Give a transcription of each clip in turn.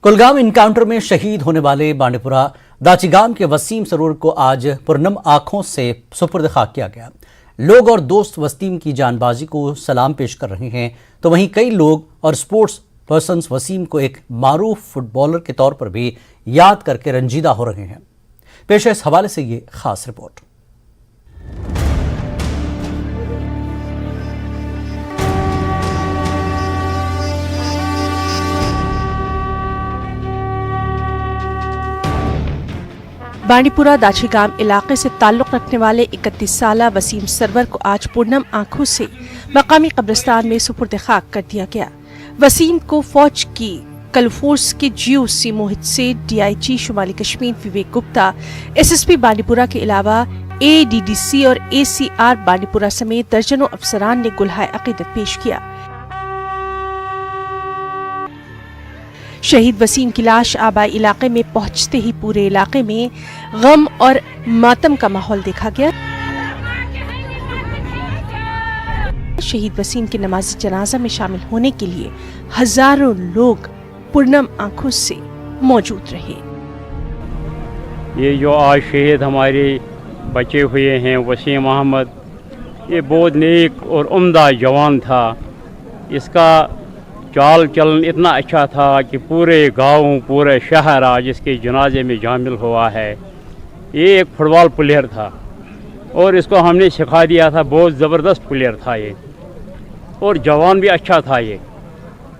Kulgam encounter میں شہید ہونے والے بانڈی پورہ داچیگام کے وسیم سرور کو آج پرنم آنکھوں سے سپرد خاک کیا گیا۔ لوگ اور دوست وسیم کی جان بازی کو سلام پیش کر رہے ہیں تو وہیں کئی لوگ اور سپورٹس پرسنز وسیم کو ایک معروف فٹ بالر کے طور پر بھی یاد کر کے رنجیدہ ہو رہے ہیں۔ پیش ہے اس حوالے سے یہ خاص رپورٹ۔ بانڈی پورہ داچیگام علاقے سے تعلق رکھنے والے 31 سالہ وسیم سرور کو آج پرنم آنکھوں سے مقامی قبرستان میں سپرد خاک کر دیا گیا۔ وسیم کو فوج کی کلفورس کے GOC موہت سے DIG شمالی کشمیر وویک گپتا، SSP بانڈی پورہ کے علاوہ ADDC اور ACR بانڈی پورہ سمیت درجنوں افسران نے گلہائے عقیدت پیش کیا۔ شہید وسیم کی لاش آبائی علاقے میں پہنچتے ہی پورے علاقے میں غم اور ماتم کا ماحول دیکھا گیا۔ شہید وسیم کے نماز جنازہ میں شامل ہونے کے لیے ہزاروں لوگ پرنم آنکھوں سے موجود رہے۔ یہ جو آج شہید ہمارے بچے ہوئے ہیں وسیم احمد، یہ بہت نیک اور عمدہ جوان تھا۔ اس کا چال چلن اتنا اچھا تھا کہ پورے گاؤں پورے شہر آج اس کے جنازے میں شامل ہوا ہے۔ یہ ایک فٹ بال پلیئر تھا اور اس کو ہم نے سکھا دیا تھا، بہت زبردست پلیئر تھا یہ، اور جوان بھی اچھا تھا یہ۔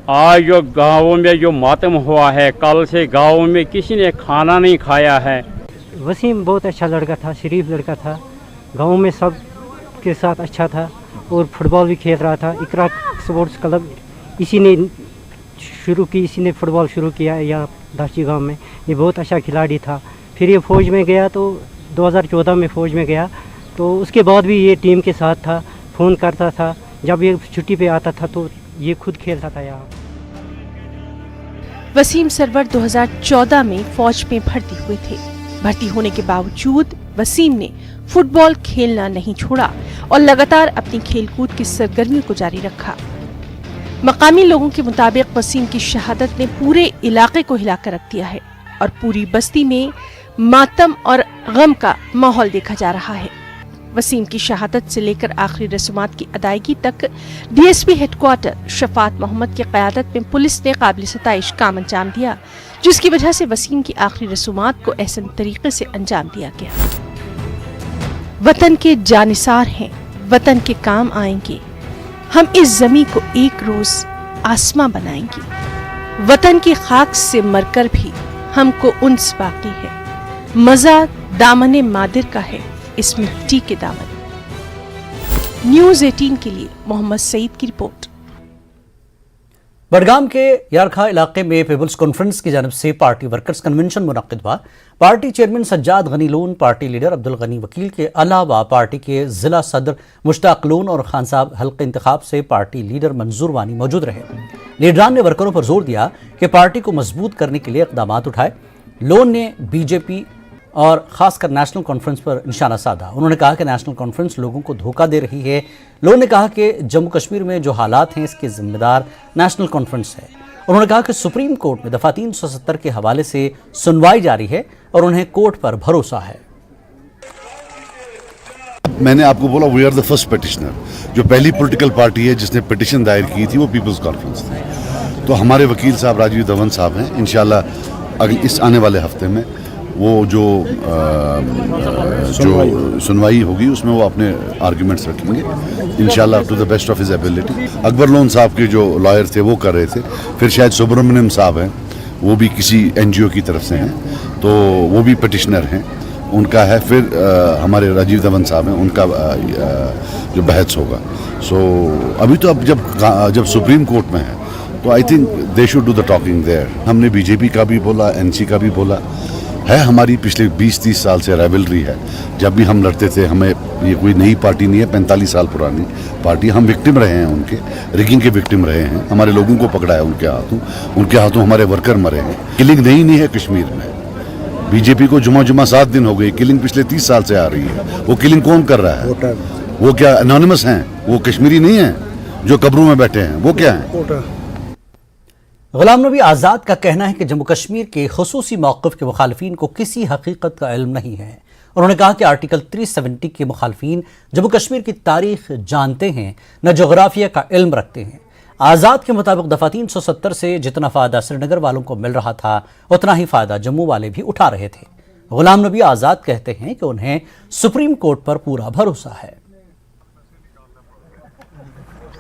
آج جو گاؤں میں جو ماتم ہوا ہے، کل سے گاؤں میں کسی نے کھانا نہیں کھایا ہے۔ وسیم بہت اچھا لڑکا تھا، شریف لڑکا تھا، گاؤں میں سب کے ساتھ اچھا تھا اور فٹ بال بھی کھیل رہا تھا۔ اقرا سپورٹس کلب اسی نے شروع کی، اسی نے فٹ بال شروع کیا یہاں داچیگام میں۔ یہ بہت اچھا کھلاڑی تھا۔ پھر یہ فوج میں گیا تو 2014 میں فوج میں گیا تو اس کے بعد بھی یہ ٹیم کے ساتھ تھا، فون کرتا تھا، جب یہ چھٹی پہ آتا تھا تو یہ خود کھیلتا تھا یہاں۔ وسیم سرور 2014 میں فوج میں بھرتی ہوئے تھے۔ بھرتی ہونے کے باوجود وسیم نے فٹ بال کھیلنا نہیں چھوڑا اور لگاتار اپنی کھیل کود کی سرگرمیوں کو جاری رکھا۔ مقامی لوگوں کے مطابق وسیم کی شہادت نے پورے علاقے کو ہلا کر رکھ دیا ہے اور پوری بستی میں ماتم اور غم کا ماحول دیکھا جا رہا ہے۔ وسیم کی شہادت سے لے کر آخری رسومات کی ادائیگی تک DSP ہیڈ کوارٹر شفاعت محمد کی قیادت میں پولیس نے قابل ستائش کام انجام دیا، جس کی وجہ سے وسیم کی آخری رسومات کو احسن طریقے سے انجام دیا گیا۔ وطن کے جانثار ہیں، وطن کے کام آئیں گے، ہم اس زمیں کو ایک روز آسماں بنائیں گے۔ وطن کی خاک سے مر کر بھی ہم کو انس باقی ہے، مزہ دامن مادر کا ہے اس مٹی کے دامن۔ نیوز 18 کے لیے محمد سعید کی رپورٹ۔ بڈگام کے یارکھا علاقے میں پیپلز کانفرنس کی جانب سے پارٹی ورکرز کنونشن منعقد ہوا۔ پارٹی چیئرمین سجاد غنی لون، پارٹی لیڈر عبدالغنی وکیل کے علاوہ پارٹی کے ضلع صدر مشتاق لون اور خان صاحب حلقہ انتخاب سے پارٹی لیڈر منظور وانی موجود رہے۔ لیڈران نے ورکروں پر زور دیا کہ پارٹی کو مضبوط کرنے کے لیے اقدامات اٹھائے۔ لون نے BJP اور خاص کر نیشنل کانفرنس پر نشانہ سادھا۔ انہوں نے کہا کہ نیشنل کانفرنس لوگوں کو دھوکہ دے رہی ہے۔ لون نے کہا کہ جموں کشمیر میں جو حالات ہیں اس کے ذمہ دار نیشنل کانفرنس ہے۔ انہوں نے کہا کہ سپریم کورٹ میں دفعہ 370 کے حوالے سے سنوائی جاری ہے اور انہیں کورٹ پر بھروسہ ہے۔ میں نے آپ کو بولا وی آر دا فرسٹ پیٹیشنر۔ جو پہلی پولیٹیکل پارٹی ہے جس نے پیٹیشن دائر کی تھی وہ پیپلز کانفرنس تھی۔ تو ہمارے وکیل صاحب راجیو دھون صاحب ہیں، انشاءاللہ اس آنے والے ہفتے میں وہ جو سنوائی ہوگی اس میں وہ اپنے آرگیومنٹس رکھیں گے انشاءاللہ to the best of his ability. Akbar Lone sahab کے جو لائر تھے وہ کر رہے تھے، پھر شاید سبرمنیم صاحب ہیں، وہ بھی کسی NGO کی طرف سے ہیں تو وہ بھی پٹیشنر ہیں، ان کا ہے۔ پھر ہمارے راجیو دھون صاحب ہیں، ان کا جو بحث ہوگا۔ سو ابھی تو اب جب سپریم کورٹ میں ہے تو I think they should do the talking there. ہم نے BJP کا بھی بولا، NC کا بھی بولا ہے، ہماری پچھلے 20-30 سال سے رائولری ہے۔ جب بھی ہم لڑتے تھے، ہمیں یہ کوئی نئی پارٹی نہیں ہے، 45 سال پرانی پارٹی، ہم وکٹم رہے ہیں، ان کے ریگنگ کے وکٹم رہے ہیں، ہمارے لوگوں کو پکڑا ہے ان کے ہاتھوں ہمارے ورکر مرے ہیں۔ کلنگ نہیں ہے کشمیر میں، BJP کو جمعہ 7 دن ہو گئے، کلنگ پچھلے 30 سال سے آ رہی ہے۔ وہ کلنگ کون کر رہا ہے؟ وہ کیا انانیمس ہیں؟ وہ کشمیری نہیں ہیں جو قبروں میں بیٹھے ہیں؟ وہ کیا ہیں؟ غلام نبی آزاد کا کہنا ہے کہ جموں کشمیر کے خصوصی موقف کے مخالفین کو کسی حقیقت کا علم نہیں ہے۔ انہوں نے کہا کہ آرٹیکل 370 کے مخالفین جموں کشمیر کی تاریخ جانتے ہیں، نہ جغرافیہ کا علم رکھتے ہیں۔ آزاد کے مطابق دفعہ 370 سے جتنا فائدہ سری نگر والوں کو مل رہا تھا اتنا ہی فائدہ جموں والے بھی اٹھا رہے تھے۔ غلام نبی آزاد کہتے ہیں کہ انہیں سپریم کورٹ پر پورا بھروسہ ہے۔